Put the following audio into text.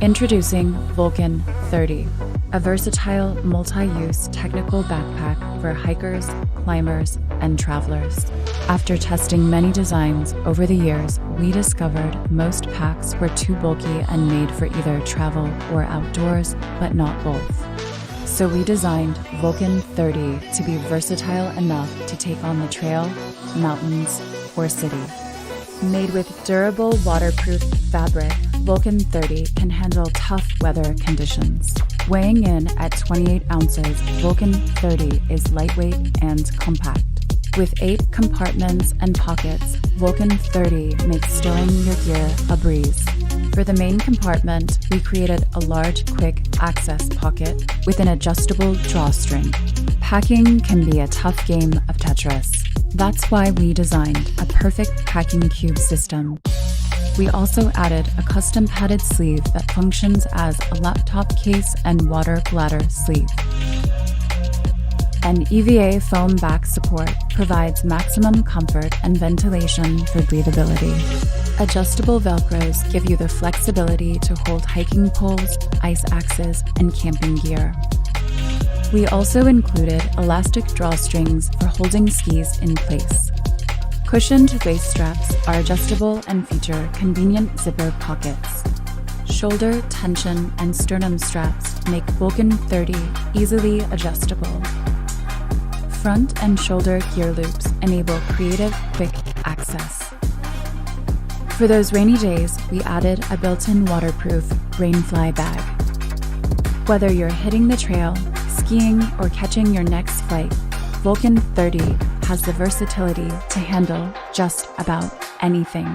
Introducing Vulcan 30, a versatile multi-use technical backpack for hikers, climbers, and travelers. After testing many designs over the years, we discovered most packs were too bulky and made for either travel or outdoors, but not both. So we designed Vulcan 30 to be versatile enough to take on the trail, mountains, or city. Made with durable waterproof fabric, Vulcan 30 can handle tough weather conditions. Weighing in at 28 ounces, Vulcan 30 is lightweight and compact. With 8 compartments and pockets, Vulcan 30 makes storing your gear a breeze. For the main compartment, we created a large quick access pocket with an adjustable drawstring. Packing can be a tough game of Tetris. That's why we designed a perfect packing cube system. We also added a custom padded sleeve that functions as a laptop case and water bladder sleeve. An EVA foam back support provides maximum comfort and ventilation for breathability. Adjustable Velcros give you the flexibility to hold hiking poles, ice axes, and camping gear. We also included elastic drawstrings for holding skis in place. Cushioned waist straps are adjustable and feature convenient zipper pockets. Shoulder, tension, and sternum straps make Vulcan 30 easily adjustable. Front and shoulder gear loops enable creative, quick access. For those rainy days, we added a built-in waterproof rainfly bag. Whether you're hitting the trail, skiing, or catching your next flight, Vulcan 30 has the versatility to handle just about anything.